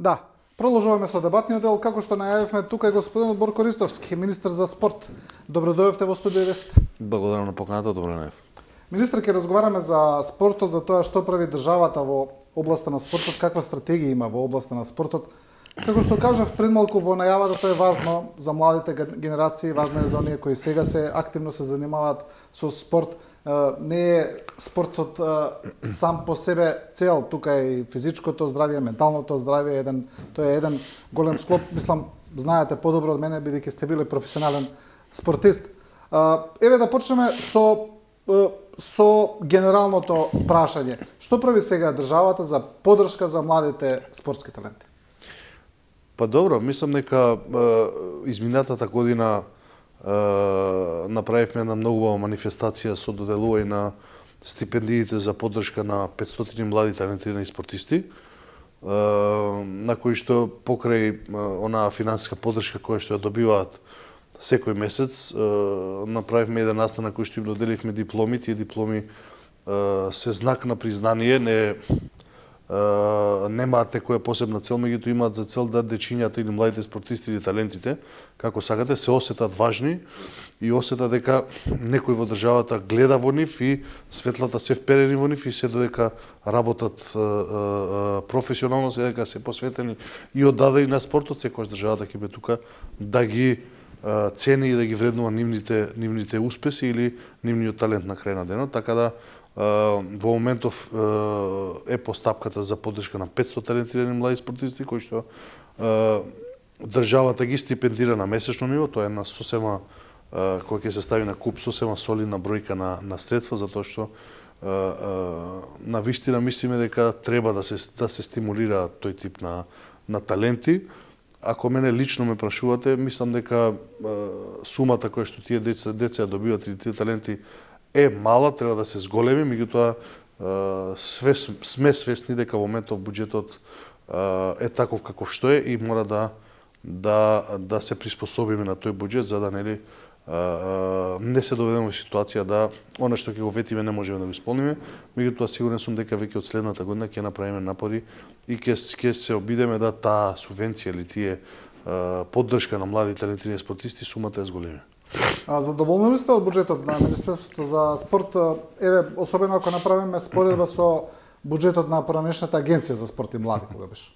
Да, продолжуваме со дебатниот дел, како што најавивме тука е господинот Борко Ристовски, министер за спорт. Добро дојдовте во студио Вест. Благодарам на поканата, добро најав. Министер, ќе разговараме за спортот, за тоа што прави државата во областа на спортот, каква стратегија има во областа на спортот. Како што кажав пред малку во најавата, тоа е важно за младите генерации, важно е за оние кои сега се активно се занимаваат со спорт. Не е спортот сам по себе цел, тука е и физичкото здравје, менталното здравје, тоа е еден голем склоп, мислам, знаете подобро од мене бидејќи сте били професионален спортист. Еве да почнеме со генералното прашање. Што прави сега државата за поддршка за младите спортски таленти? Па добро, мислам дека изминатата година направивме една многу убава манифестација со доделување на стипендиите за поддршка на 500 млади талентирани спортисти, на кои што покрај онаа финансиска поддршка која што ја добиваат секој месец, направивме еден настанок кој што им доделивме дипломи. Тие дипломи се знак на признание, немаат некоја посебна цел, меѓутоа имаат за цел да дечињата или младите спортисти или талентите, како сакате, се осетат важни и осетат дека некој во државата гледа во нив и светлата се вперени во нив и се додека работат професионално, се дека се посветени и оддадени на спортот, секогаш државата ќе биде тука да ги цени и да ги вреднува нивните успеси или нивниот талент на крај на денот, така да во моментов е постапката за поддршка на 500 талентирани млади спортисти кои што државата ги стипендира на месечно ниво. Тоа е една сосема која ќе се стави на куп, сосема солидна бројка на средства, затоа што на вистина мислиме дека треба да се стимулира тој тип на таленти. Ако мене лично ме прашувате, мислам дека сумата која што тие деца добиваат или тие таленти е мала, треба да се зголеми, меѓутоа сме свесни дека во моментов буџетот е таков каков што е и мора да се приспособиме на тој буџет за да не се доведеме во ситуација да она што ќе го ветиме не можеме да го исполниме, меѓутоа сигурен сум дека веќе од следната година ќе направиме напори и ќе се обидеме да таа субвенција или тие поддршка на млади талентирани спортисти сумата е зголеми. Задоволни ли сте од буџетот на Министерството за спорт? Еве, особено ако направиме споредба со буџетот на поранешната агенција за спорт и млади, кога беше?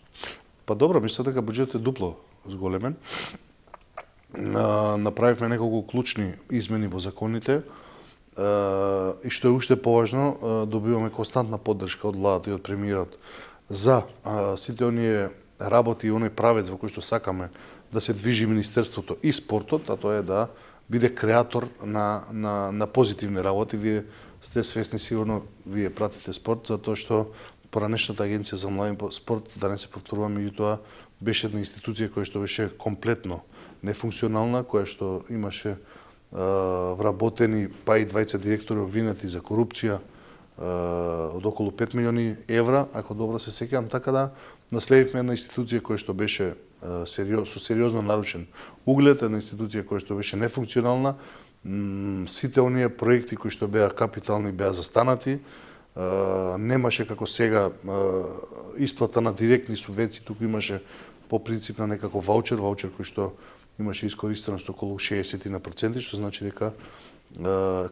Па добро, мислам дека буџетот е дупло зголемен. Направивме неколку клучни измени во законите и што е уште поважно, добиваме константна поддршка од владата и од премиерот за сите оние работи и оној правец во кој што сакаме да се движи Министерството и спортот, а тоа е да биде креатор на позитивни работи. Вие сте свесни, сигурно вие пратите спорт, затоа што поранешната агенција за млади спорт, да не се повторува, меѓутоа беше една институција која што беше комплетно нефункционална, која што имаше вработени па и 20 директори обвинети за корупција од околу 5 милиони евра, ако добро се сеќавам, така да наследивме една институција која што беше со сериозно нарушен углед, една институција која што беше нефункционална. Сите оние проекти кои што беа капитални беа застанати. Немаше како сега исплата на директни субвенции, туку имаше по принцип на некако ваучер кој што имаше искористеност околу 60%, што значи дека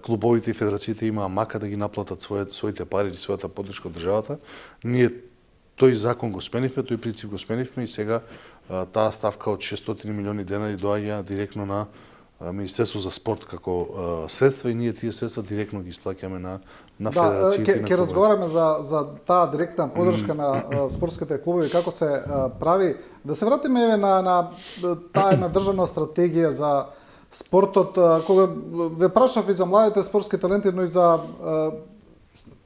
клубовите и федерациите имаа мака да ги наплатат своите пари или својата поддршка од државата. Ние тој закон го сменивме, тој принцип го сменивме и сега таа ставка од 600 милиони денари доаѓа директно на Министерство за спорт како средства и ние тие средства директно ги исплаќаме на федерациите. Ќе разговараме за таа директна поддршка на спортските клубови, како се прави. Да се вратиме еве на таа една државна стратегија за спортот. Кога ве прашав и за младите спортски таленти, но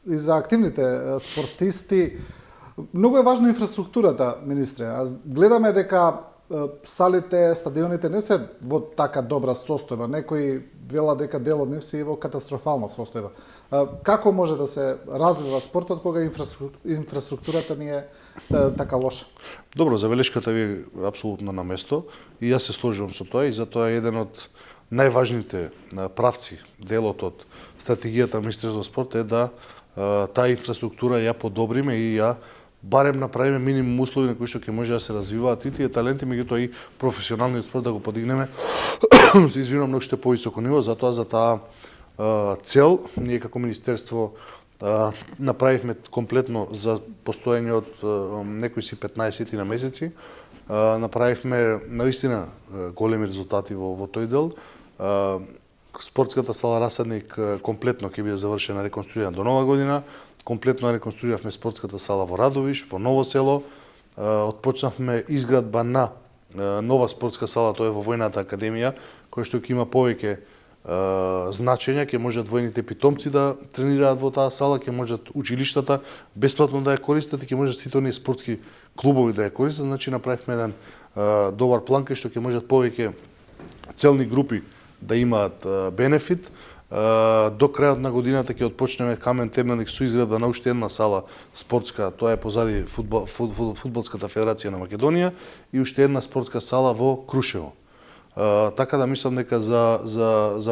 и за активните спортисти, многу е важна инфраструктурата, министре. Гледаме дека салите, стадионите не се во така добра состојба. Некои велат дека дел од нив се и во катастрофална состојба. Како може да се развива спортот кога инфраструктурата ни е така лоша? Добро, забелешката ви е апсолутно на место и јас се сложувам со тоа и затоа е еден од најважните правци, делот од стратегијата на Министерството за спорт е да таа инфраструктура ја подобриме и ја барем направиме минимум услови на кои што ќе може да се развиваат и тие таленти, меѓутоа и професионалниот спорт да го подигнеме се извинувам на уште повисоко ниво, затоа за таа цел ние како министерство направивме комплетно за постоење од некои си 15 на месеци. Направивме наистина големи резултати во тој дел. Спортската сала Расадник комплетно ќе биде завршена, реконструирана до нова година. Комплетно реконструиравме спортската сала во Радовиш, во Ново село. Отпочнавме изградба на нова спортска сала, тоа е во Војната академија, која што ќе има повеќе значење, ќе можат војните питомци да тренираат во таа сала, ќе можат училиштата бесплатно да ја користат и ќе можат сите оние спортски клубови да ја користат. Значи направивме еден добар план кај што ќе можат повеќе целни групи да имаат бенефит. До крајот на годината ќе отпочнеме камен темелник со изградба на уште една сала спортска, тоа е позади Фудбалската федерација на Македонија, и уште една спортска сала во Крушево. Така да мислам дека за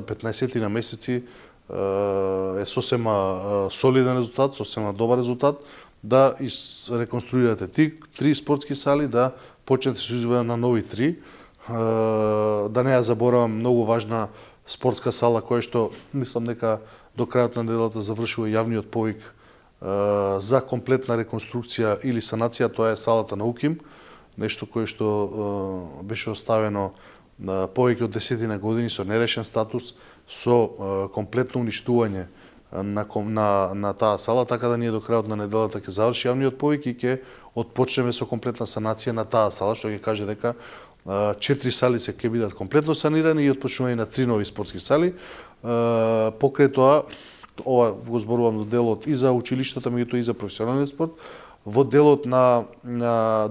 15 на месеци е сосема солиден резултат, сосема добар резултат да реконструирате три спортски сали, да почнете со изградба на нови 3. Да не ја заборавам многу важна спортска сала која што мислам дека до крајот на неделата завршува јавниот повик за комплетна реконструкција или санација, тоа е салата на УКИМ, нешто кое што беше оставено повеќе од 10 години со нерешен статус, со комплетно уништување на таа сала, така да ние до крајот на неделата ќе заврши јавниот повик и ќе отпочнеме со комплетна санација на таа сала, што ќе каже дека 4 сали се ќе бидат комплетно санирани и отпочнување на 3 нови спортски сали. Покрај тоа, ова го зборувам до делот и за училиштата, меѓутоа и за професионалниот спорт. Во делот на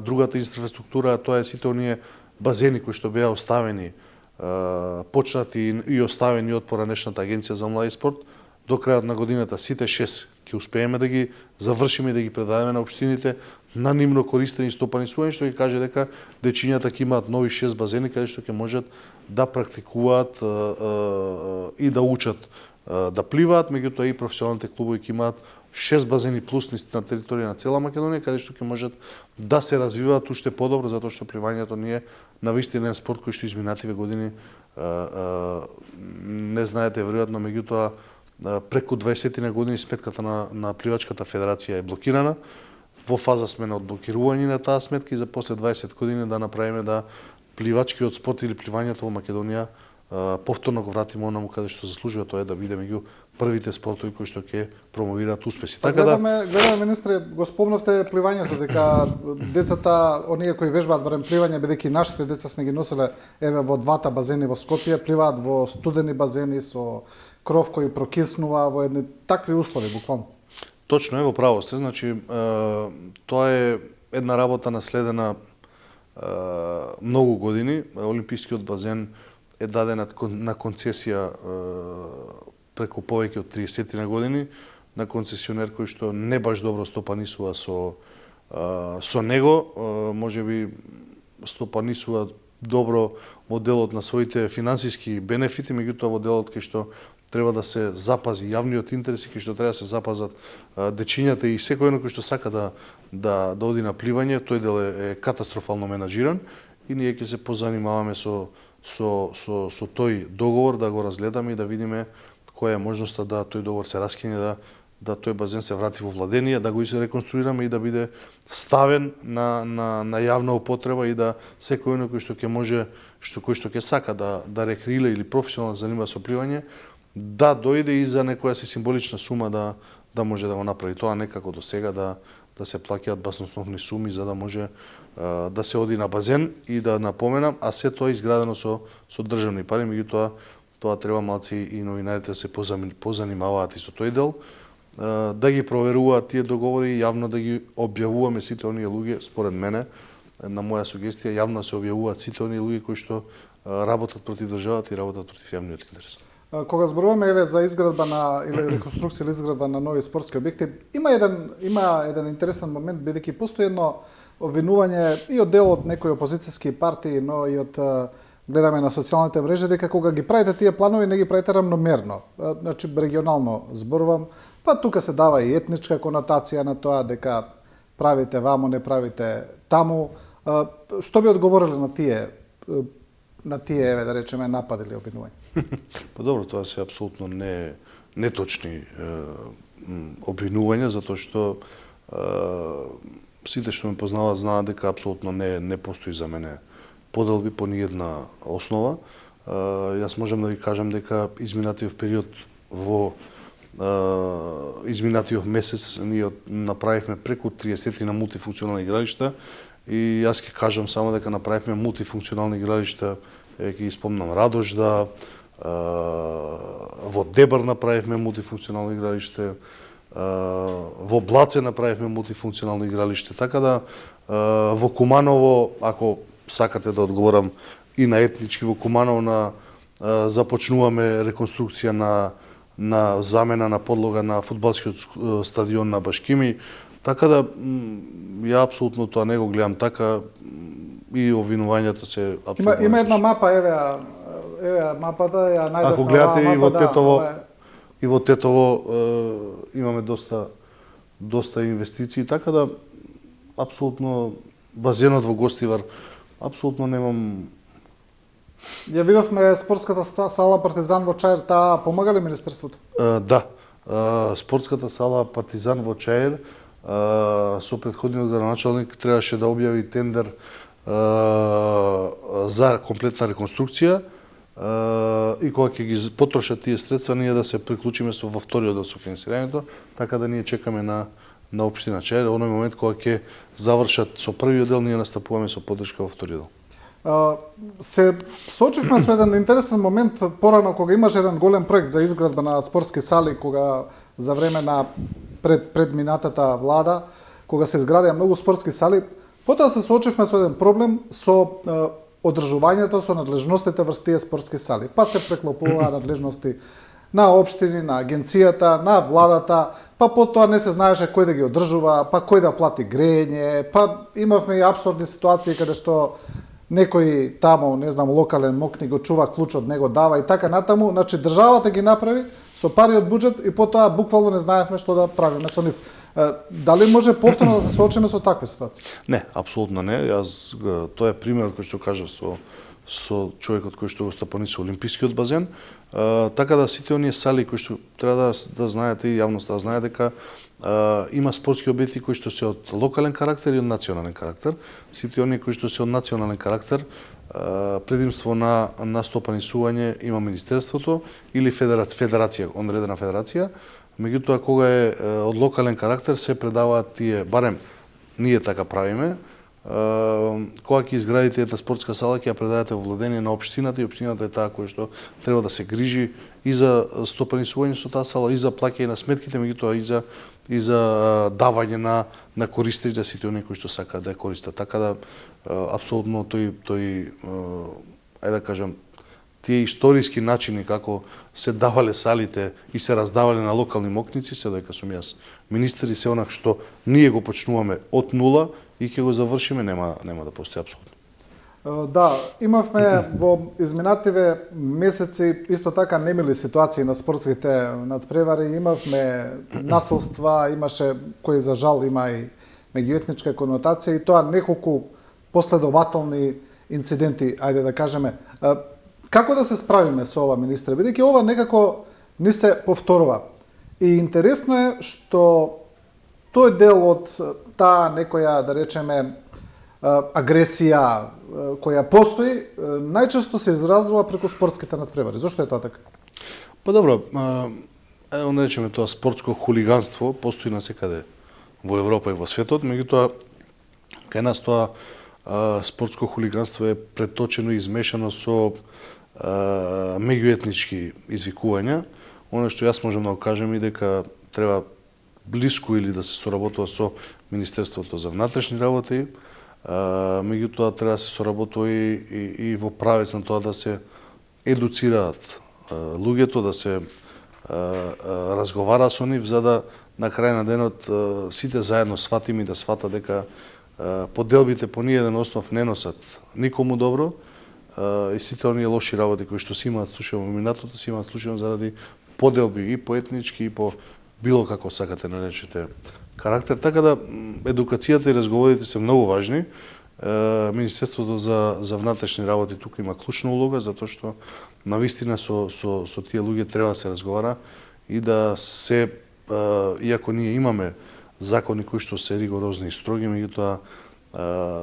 другата инфраструктура, тоа е сите оние базени кои што беа оставени, почнати и оставени од поранешната агенција за млади спорт. До крајот на годината сите 6 ќе успееме да ги завршиме и да ги предадеме на општините на нивно користени и стопанисување, што ќе каже дека дечињата ќе имаат нови 6 базени каде што ќе можат да практикуваат и да учат да пливаат, меѓутоа и професионалните клубови ќе имаат 6 базени плюс на територија на цела Македонија, каде што ќе можат да се развиваат уште подобро, затоа што пливањето не е навистина спорт кој што изминативе години не знаете веројатно, меѓутоа преку 20 години сметката на пливачката федерација е блокирана. Во фаза сме на одблокирање на таа сметка и за после 20 години да направиме да пливачкиот спорт или пливањето во Македонија повторно го вратиме онаму каде што заслужува, тоа е да биде меѓу првите спортови кои што ќе промовираат успеси. Така гледаме министре, го спомнавте пливањето, дека децата, оние кои вежбаат барем пливање, бидејќи нашите деца сме ги носеле еве во двата базени во Скопје, пливаат во студени базени со кров кој прокиснува во едни такви услови буквално. Точно е, во право сте, значи тоа е една работа наследена многу години. Олимпискиот базен е даден на концесија преку повеќе од 30 години на концесионер кој што не баш добро стопанисува со него, можеби стопанисува добро во делот на своите финансиски бенефити, меѓутоа во делот кај што треба да се запази јавниот интерес и кај што треба да се запазат дечињата и секој кој што сака да оди на пливање, тој дел е катастрофално менаџиран и ние ќе се позанимаваме со тој договор, да го разгледаме и да видиме која е можноста да тој договор се раскине, да тој базен се врати во владение, да го се реконструираме и да биде ставен на јавна употреба и да секој кој што ќе може, кој што ќе сака да рекреира или професионално занимава со пливање, да дојде и за некоја си символична сума да може да го направи тоа, некако до сега да се плаќаат баснословни суми за да може да се оди на базен и да напоменам, а се тоа изградено со државни пари, меѓутоа тоа треба малци и новинарите да се позанимаваат и со тој дел, да ги проверуваат тие договори, јавно да ги објавуваме сите оние луѓе, според мене, на моја сугестија, јавно се објавуваат сите оние луѓе кои што работат против државата и работат против јавниот интерес. Кога зборуваме еве за изградба или реконструкција или изградба на нови спортски објекти, има еден интересен момент, бидејќи постои едно обвинување и од дел од некои опозицијски партии, но и од гледаме на социјалните мрежи, дека кога ги правите тие планови, не ги правите рамномерно, значи регионално зборувам, па тука се дава и етничка конотација на тоа, дека правите ваму, не правите таму. Што би одговориле на тие да речеме напади или обвинувања? Па добро, тоа се апсолутно неточни обвинувања, затоа што сите што ме познаваат знаат дека апсолутно не постои за мене поделби по ниедна основа. Јас можам да ви кажам дека изминатиот период во изминатиот месец ние направивме преку 30 на мултифункционални игралишта и јас ќе кажам само дека направивме мултифункционални игралишта, ќе спомнам Радожда, во Дебар направивме мултифункционално игралиште, во Блаце направивме мултифункционално игралиште, така да во Куманово, ако сакате да одговорам и на етнички, во Куманово започнуваме реконструкција на замена на подлога на фудбалскиот стадион на Башкими, така да ја апсолутно тоа не го гледам така и обвинувањата се апсолутно. Има една мапа, еве мапата, ја најдовме. Ако гледате и во Тетово, и во Тетово имаме доста инвестиции, така да апсолутно базенот во Гостивар апсолутно немам. Ја видовме спортската сала Партизан во Чаир, таа помага ли Министерството? Да. Спортската сала Партизан во Чаир со претходниот градоначалник требаше да објави тендер за комплетна реконструкција и кога ќе ги потрошат тие средства, ние да се приклучиме во вториот дел со финансирањето, така да ние чекаме на општина Чаир, оној момент кога ќе завршат со првиот дел, ние настапуваме со поддршка во вториот дел. Се соочивме со еден интересен момент порано кога имаше еден голем проект за изградба на спортски сали, кога за време на предминатата влада, кога се изградија многу спортски сали, потоа се соочивме со еден проблем со одржувањето, со надлежностите врз тие спортски сали. Па се преклопуваа надлежности на општини, на агенцијата, на владата, па потоа не се знаеше кој да ги одржува, па кој да плати грење, па имавме и апсурдни ситуации каде што некој таму, не знам, локален мокни го чува клучот, него дава и така натаму. Значи државата ги направи со пари од буџет и потоа буквално не знаевме што да правиме со нив. Дали може повторно да се соочиме со такви ситуации? Не, апсолутно не. Тоа е примерот кој што кажав со човекот кој што го стапанисува олимпискиот базен. Така да сите оние сали кои што треба да знаете и јавноста да знае дека има спортски објекти кои што се од локален карактер и од национален карактер. Сите оние кои што се од национален карактер, предимство на стопанисување има Министерството или федерација, одредена федерација. Меѓутоа, кога е од локален карактер, се предаваат тие, барем ние така правиме, кога ќе изградите една спортска сала, ќе ја предадете во владение на општината и општината е таа која што треба да се грижи и за стопанисување со таа сала, и за плаќање на сметките, меѓутоа и за давање на користите сите оние кои што сакаат да ја користат. Така да апсолутно тој ајде да кажам, тие историски начини како се давале салите и се раздавале на локални мокници, се дека сум јас министер и се онак што ние го почнуваме од нула и ќе го завршиме, нема да постои апсолутно. Да, имавме во изминативе месеци исто така немили ситуации на спортските надпревари, имавме насилства, имаше кои за жал има и меѓуетничка конотација и тоа неколку последователни инциденти, ајде да кажеме. Како да се справиме со ова, министре, бидејќи ова некако ни се повторува. И интересно е што тој дел од таа некоја, да речеме, агресија која постои, најчесто се изразува преку спортските надпревари. Зошто е тоа така? Па добро, да речеме тоа спортско хулиганство постои насекаде во Европа и во светот, меѓутоа кај нас тоа спортско хулиганство е преточено и измешано со меѓуетнички извикувања. Оно што јас можам да го кажам и дека треба блиску или да се соработува со Министерството за внатрешни работи, меѓутоа треба да се соработува и во правец на тоа да се едуцираат луѓето, да се разговара со нив, за да на крај на денот сите заедно сватиме и да свата дека поделбите по ниеден основ не носат никому добро и сите оние лоши работи кои што се имаат случајно во минатото, се имаат случајно заради поделби и по етнички и по било како сакате наречете карактер, така да едукацијата и разговорите се многу важни. Министерството за внатрешни работи тука има клучна улога, затоа што навистина со тие луѓе треба да се разговара и да се, иако ние имаме закони кои што се ригорозни и строги, меѓутоа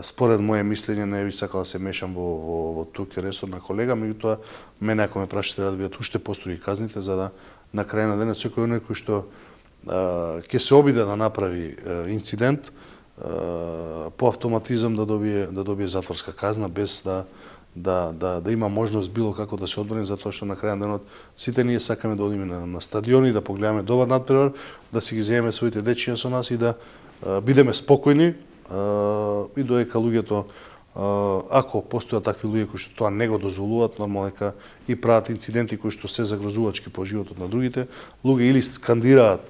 според моje мислење не би сакал да се мешам во тук ресор на колега, меѓутоа мене ако ме прашате треба да бидат уште построги казните за да на крај на денот секој оној кој што ќе се обиде да направи инцидент по автоматизам да добие затворска казна без да има можност било како да се одбрани, затоа што на крај на денот сите ние сакаме да одиме на стадиони, да погледаме добар надпревар, да си ги земеме своите дечиња со нас и да бидеме спокојни и додека луѓето ако постојат такви луѓе кои што тоа не го дозволуваат, нормално дека и прават инциденти кои што се загрозувачки по животот на другите луѓе или скандираат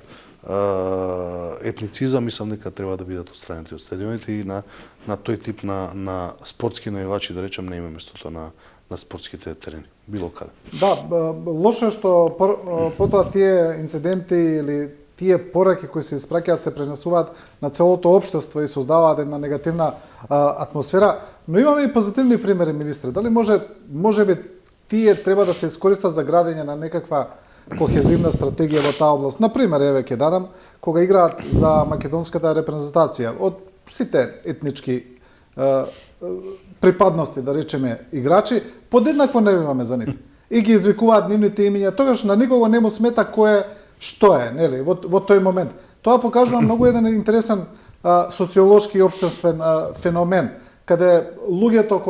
етницизам, мислам дека треба да бидат отстранети од стадионите и на тој тип на спортски највачи, да речам, не има местото на спортските терени, било каде. Да, лошо е што потоа тие инциденти или тие пораки кои се испраќаат се пренесуваат на целото општество и создаваат една негативна атмосфера, но имаме и позитивни примери, министре. Дали може би тие треба да се искористат за градење на некаква кохезивна стратегија во таа област? Например, еве ќе дадам, кога играат за македонската репрезентација од сите етнички припадности, да речеме, играчи, подеднакво не имаме за нив. И ги извикуваат нивните имиња, тогаш на никого не му смета кој што е, нели, во тој момент. Тоа покажува многу еден интересен социолошки и општествен феномен, каде луѓето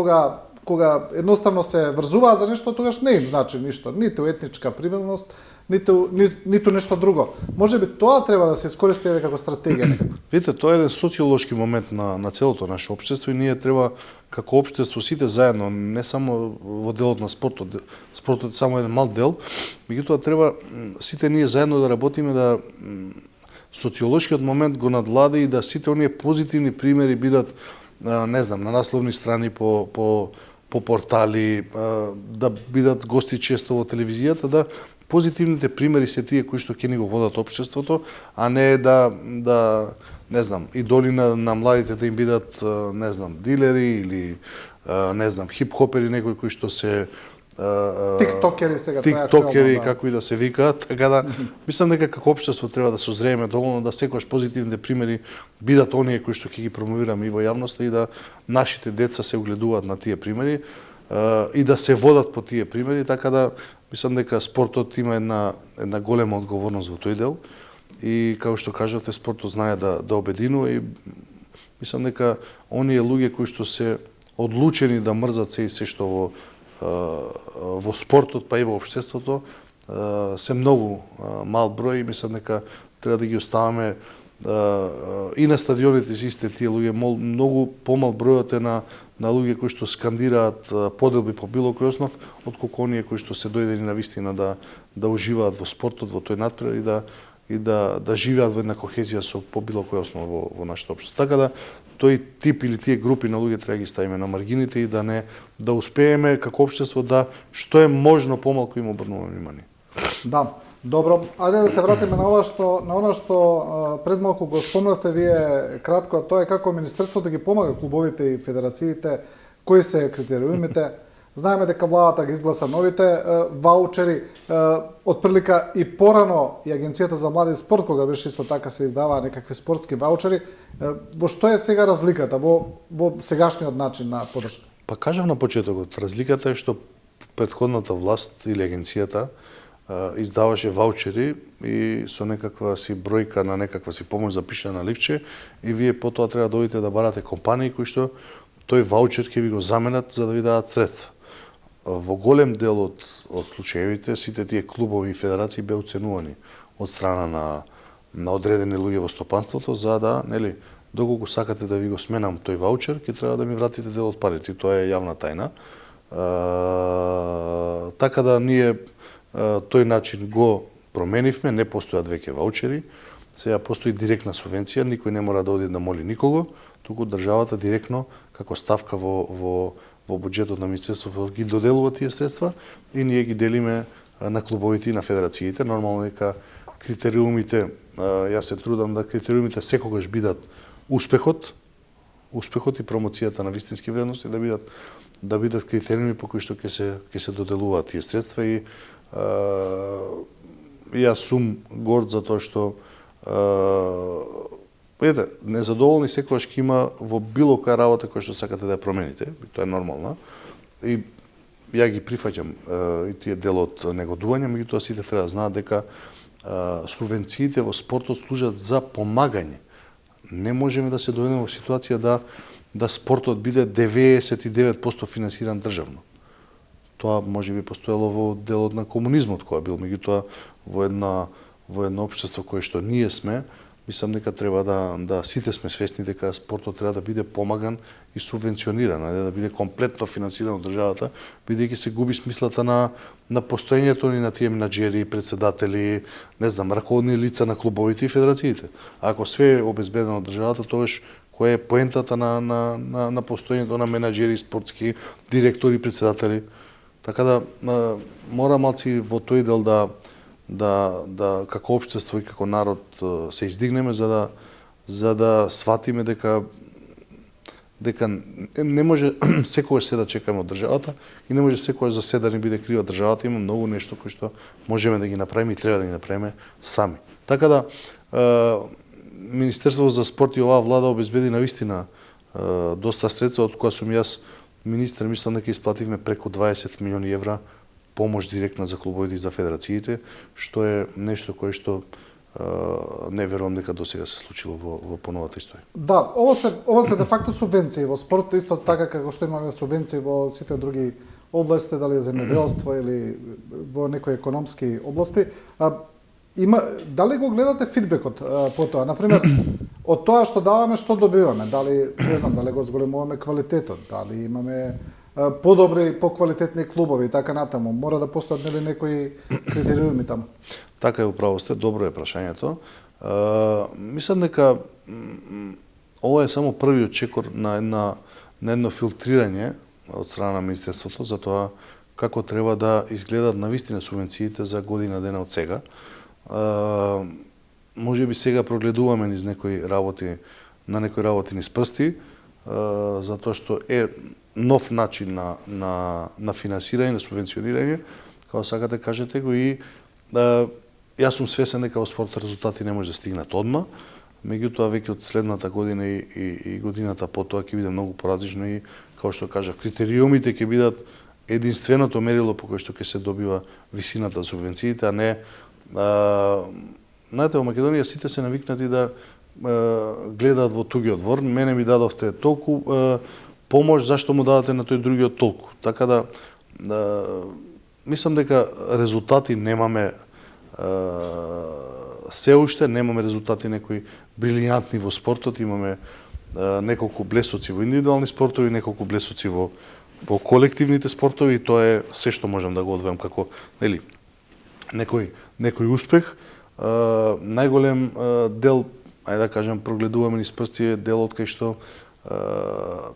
кога едноставно се врзуваат за нешто, тогаш не им значи ништо, ниту етничка примерност, ниту нешто друго. Може би тоа треба да се искористи како стратегија некако. Видите, тоа е еден социолошки момент на целото наше општество и ние треба како општество сите заедно, не само во делот на спортот. Спортот е само еден мал дел, меѓутоа треба сите ние заедно да работиме да социолошкиот момент го надвлади и да сите оние позитивни примери бидат не знам, на насловни страни по портали, да бидат гости често во телевизијата, да позитивните примери се тие кои што ќе ни го водат општеството, а не да не знам, идоли на младите да им бидат не знам, дилери или не знам, хип-хопери, некои кои што се тиктокери сега тиктокери, како и да се викаат, така да мислам дека како општество треба да созрееме доволно да секогаш позитивните примери бидат оние кои што ќе ги промовираме и во јавноста и да нашите деца се угледуваат на тие примери и да се водат по тие примери, така да мислам дека спортот има една голема одговорност во тој дел и како што кажавте, спортот знае да обединува и мислам дека оние луѓе кои што се одлучени да мрзат се и се што во спортот, па и во општеството, се многу мал број и мислам дека треба да ги оставаме и на стадионите си истите тие луѓе, многу помал бројот е на луѓе кои што скандираат поделби по било кој основ, отколку оние кои што се дојдени на вистина да уживаат во спортот, во тој надпревар и да живеат во една кохезија со по било кој основ во нашето општество. Така да тој тип или тие групи на луѓе треба ги ставиме на маргините и да успееме како општество да што е можно помалку им обрнуваме внимание. Да, добро. Ајде да се вратиме на она што пред малку го спомнавте вие кратко, тоа е како Министерството ги помага клубовите и федерациите, кои се критериумите. Знаеме дека владата ги изгласа новите ваучери, отприлика и порано и Агенцијата за млади спорт, кога беше исто така се издаваа некакви спортски ваучери. Во што е сега разликата во сегашниот начин на поддршка? Па кажав на почетокот, разликата е што претходната власт или агенцијата издаваше ваучери и со некаква си бројка на некаква си помош запишана на ливче и вие потоа треба да одите да барате компании кои што тој ваучер ќе ви го заменат за да ви дадат средства. Во голем дел од случаевите сите тие клубови и федерации беа оценувани од страна на одредени луѓе во стопанството за да, нели, доколку сакате да ви го сменам тој ваучер, ќе треба да ми вратите дел од парите, тоа е јавна тајна. Така да ние тој начин го променивме, не постојат веќе ваучери, сега постои директна субвенција, никој не мора да оди да моли никого, туку државата директно како ставка во буџетот на Министерството ги доделува тие средства и ние ги делиме на клубовите и на федерациите. Нормално дека критериумите, јас се трудам да критериумите секогаш бидат успехот и промоцијата на вистински вредности, да бидат критериуми по кои што ќе се доделуваат тие средства и јас сум горд за тоа што незадоволни секогаш ќе има во било која работа која што сакате да ја промените, тоа е нормално. И ја ги прифаќам и тие дел од негодување, меѓутоа сите треба да знаат дека субвенциите во спортот служат за помагање. Не можеме да се доведеме во ситуација да спортот биде 99% финансиран државно. Тоа можеби постоело во делот на комунизмот кој бил, меѓутоа во едно општество кое што ние сме, мислам дека треба да сите сме свесни дека спортот треба да биде помаган и субвенциониран, а не да биде комплетно финансиран од државата, бидејќи се губи смислата на постоењето ни на тие менаџери, председатели, не знам, раководни лица на клубовите и федерациите. Ако све е обезбедено од државата, тогаш која е поентата на постоењето на менаџери, спортски директори, председатели? Така да мора малци во тој дел да како општество и како народ се издигнеме за да сватиме дека не може секогаш се да чекаме од државата и не може секогаш за се да не биде крива државата. Има многу нешто кои што можеме да ги направиме и треба да ги направиме сами. Така да Министерството за спорт и оваа влада обезбеди навистина доста средства, од која сум јас министер, мислам дека исплативме преку 20 милиони евра помош директна за клубовите и за федерациите, што е нешто кое што не верувам дека досега се случило во поновата историја. Да, ова се де факто субвенции во спортот, исто така како што имаме субвенции во сите други области, дали е земјоделство или во некои економски области. Дали го гледате фидбекот по тоа? Например, од тоа што даваме, што добиваме? Дали, не знам, дали го зголемуваме квалитетот, дали имаме подобри, поквалитетни клубови и така натаму. Мора да постојат нели некои критериуми таму. Така е, управо сте, добро е прашањето. Мислам дека ова е само првиот чекор на едно филтрирање од страна на Министерството за тоа како треба да изгледат навистина субвенциите за година дена од сега. Може би сега прогледуваме низ некои работи низ прсти, затоа што е нов начин на финансирање, на субвенционирање, како сакате кажете го, и јас сум свесен дека во спортот резултати не може да стигнат одма, меѓутоа веќе од следната година и годината потоа ќе биде многу поразлично и, како што кажав, критериумите ќе бидат единственото мерило по кое што ќе се добива висината на субвенциите, а не знаете, во Македонија сите се навикнати да гледаат во тугиот двор. Мене ми дадовте толку помош, зашто му дадате на тој другиот толку? Така да мислам дека резултати немаме се уште, немаме резултати некои брилијантни во спортот, имаме неколку блесоци во индивидуални спортови, неколку блесоци во колективните спортови, и тоа е се што можам да го одвојам како нели некој успех. Најголем дел, ајде да кажам, прогледуваме низ прсти, е делот кај што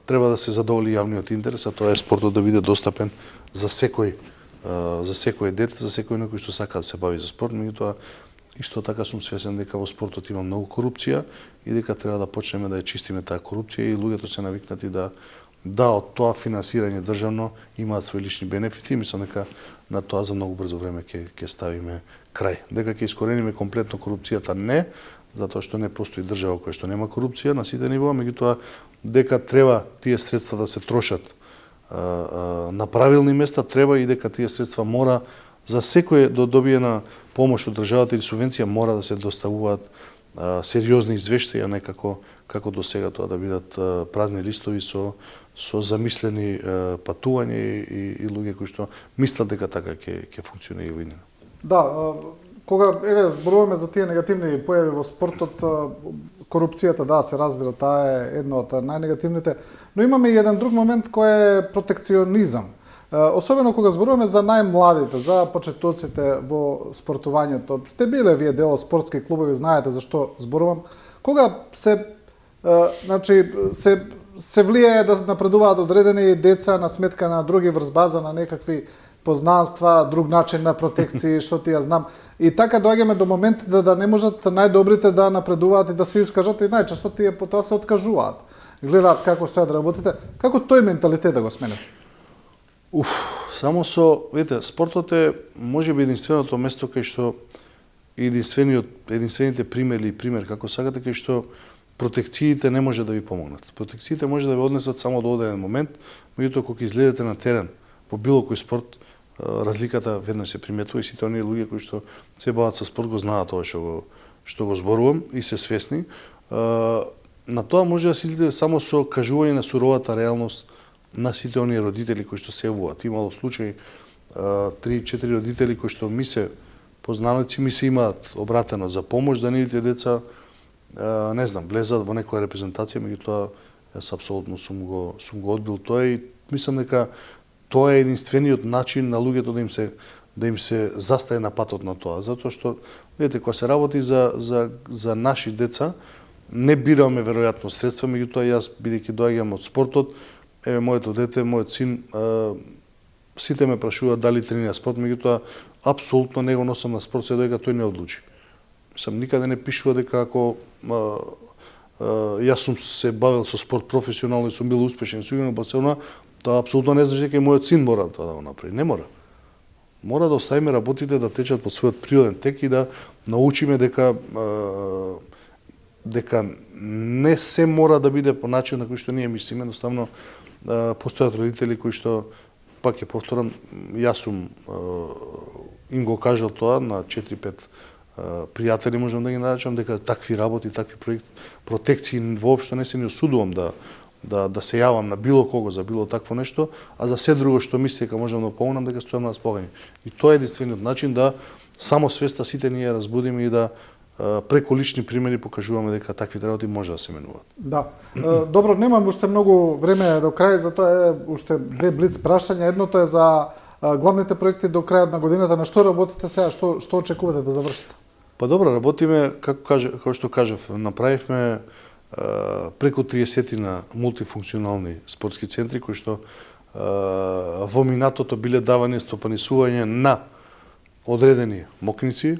треба да се задоволи јавниот интерес, а тоа е спортот да биде достапен за секој дете, за секој некој што сака да се бави за спорт. Меѓутоа, исто така сум свесен дека во спортот има многу корупција и дека треба да почнеме да ја чистиме таа корупција, и луѓето се навикнати да од тоа финансирање државно имаат свои лични бенефити, и мислам дека на тоа за многу брзо време ќе ставиме крај. Дека ќе искорениме комплетно корупцијата, не, затоа што не постои држава која што нема корупција на сите нивоа, меѓутоа дека треба тие средства да се трошат на правилни места, треба, и дека тие средства мора за секој добиена помош од државата или субвенција мора да се доставуваат сериозни извештаи, а не како до сега тоа да бидат празни листови со замислени патувања и луѓе кои што мислат дека така ќе функционира во иднина. Да, кога зборуваме за тие негативни појави во спортот, корупцијата, да, се разбира, таа е една од најнегативните, но имаме и еден друг момент кој е протекционизам. Особено кога зборуваме за најмладите, за почетоците во спортувањето. Сте биле вие дел од спортски клубови, знаете за што зборувам. Кога се влијае да напредуваат одредени деца на сметка на други врз база на некакви познанства, друг начин на протекции, што ти ја знам. И така доаѓаме до момент да не можат најдобрите да напредуваат и да се искажат и најчесто тие потоа се откажуваат. Гледаат како стојат да работите, како тој менталитет да го сменат? Само со, видите, спортот е можеби единственото место кај што единствените примери или пример како сакате кај што протекциите не може да ви помогнат. Протекциите може да ви однесат само до одреден момент, меѓутоа кога излезете на терен во било кој спорт, разликата веднаш се приметува и сите оние луѓе кои што се бават со спорт го знаат тоа што го зборувам и се свесни. На тоа може да се излезе само со кажување на суровата реалност на сите оние родители кои што се явуваат. Имало случаи 3-4 родители кои што ми се познаници ми се имаат обратено за помош да нивните деца не знам, влезат во некоја репрезентација, меѓутоа јас апсолутно сум го одбил тоа и мислам дека тоа е единствениот начин на луѓето да им се застае на патот на тоа, затоа што видите кога се работи за наши деца, не бираме веројатно средства, меѓутоа јас бидејќи доаѓам од спортот, еве моето дете, мојот син, сите ме прашуваат дали тренира спорт, меѓутоа апсолутно не го носам на спорт се додека тој не одлучи. Мислам, никаде не пишува дека ако јас сум се бавил со спорт професионално и сум бил успешен со игра на Барселона, тоа апсолутно не значи дека и мојот син мора тоа да го направи. Не мора. Мора да оставиме работите да течат по својот природен тек и да научиме дека не се мора да биде по начин на кој што ние мислиме, едноставно постојат родители кои што, пак ќе повторам, јас сум им го кажал тоа на 4-5 пријатели, можам да ги наречам, дека такви работи, такви протекции воопшто не се ни осудувам да се јавам на било кого за било такво нешто, а за се друго што мисли дека можам да помогнам, дека стојам на располагање. И тоа е единствениот начин да само свеста сите ние разбудиме и да преку лични примери покажуваме дека таквите работи може да се менуваат. Да. Добро, немам уште многу време до крај, затоа е уште две блиц прашања. Едното е за главните проекти до крајот на годината. На што работите сега? Што очекувате да завршите? Па добро, работиме, како што кажав, направивме преку 30 на мултифункционални спортски центри кои што во минатото биле давани стопанисување на одредени мокници,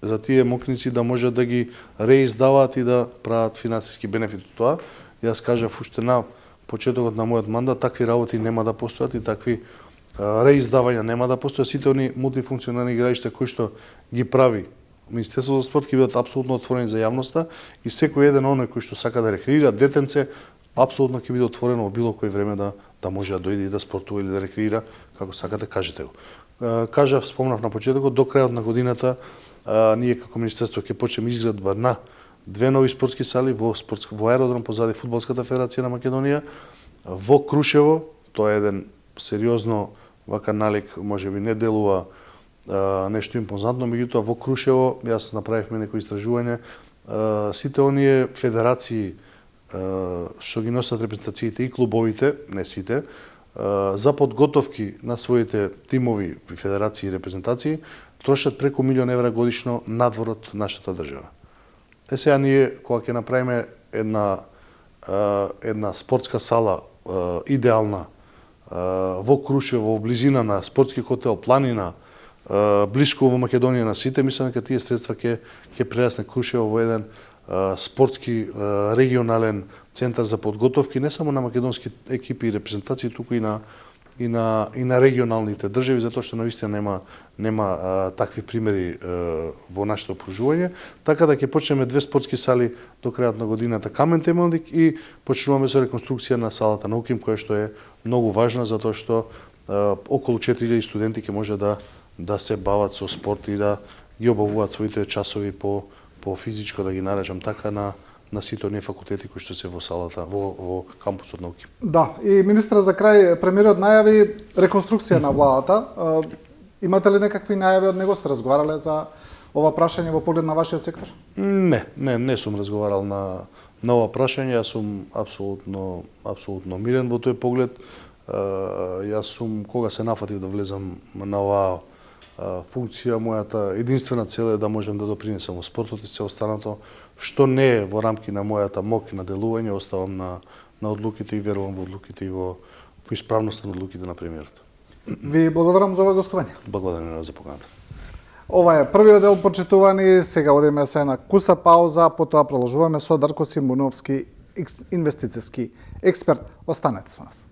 за тие мокници да можат да ги реиздаваат и да прават финансиски бенефит од тоа. Јас кажав уште на почетокот на мојот мандат, такви работи нема да постојат и такви реиздавања нема да постојат. Сите они мултифункционални игралишта кои што ги прави Министерството за спорт ќе бидат апсолутно отворени за јавноста и секој еден оној кој што сака да рекреира детенце, апсолутно ќе биде отворено во било кој време да може да дојде и да спортува или да рекреира, како сакате, кажете го. Кажав, спомнав на почетокот, до крајот на годината ние како Министерство ќе почнеме изградба на 2 нови спортски сали во аеродром позади Фудбалската федерација на Македонија, во Крушево, тоа е еден сериозно вака налик, можеби не делува нешто импозантно, меѓутоа во Крушево јас направивме некои истражување, сите оние федерации што ги носат репрезентациите и клубовите, не сите, за подготовки на своите тимови, федерации и репрезентации трошат преку 1 милион евра годишно надвор од нашата држава. Сега ние кога ќе направиме една спортска сала идеална во Крушево, во близина на спортски хотел Планина, блиску во Македонија на сите, мислам дека тие средства ќе прерасне Крушево во еден спортски регионален центар за подготовки не само на македонски екипи и репрезентации, туку и на регионалните држави, затоа што навистина нема такви примери во нашето окружување, така да ќе почнеме 2 спортски сали до крајот на годината Камен темелник и почнуваме со реконструкција на салата на УКИМ, која што е многу важна затоа што околу 4000 студенти ќе може да се бават со спорт и да ги обавуваат своите часови по физичко, да ги наречам така, на сите оние факултети кои што се во салата, во кампусот на УКИМ. Да, и министра за крај, премиерот најави реконструкција на владата. Имате ли некакви најави од него? Сте разговарале за ова прашање во поглед на вашиот сектор? Не сум разговарал на ова прашање, јас сум апсолутно мирен во тој поглед. Јас сум, кога се нафатив да влезам на оваа функција, мојата единствена цел е да можем да допринесам во спортот и се останато што не е во рамки на мојата мок на делување, оставам на одлуките и верувам во одлуките и во исправноста на одлуките на премиерот. Ви благодарам за ова гостување. Благодарам за поканата. Ова е првиот дел, почитувани. Сега одиме се на куса пауза, потоа продолжуваме со Дарко Симуновски, инвестициски експерт. Останете со нас.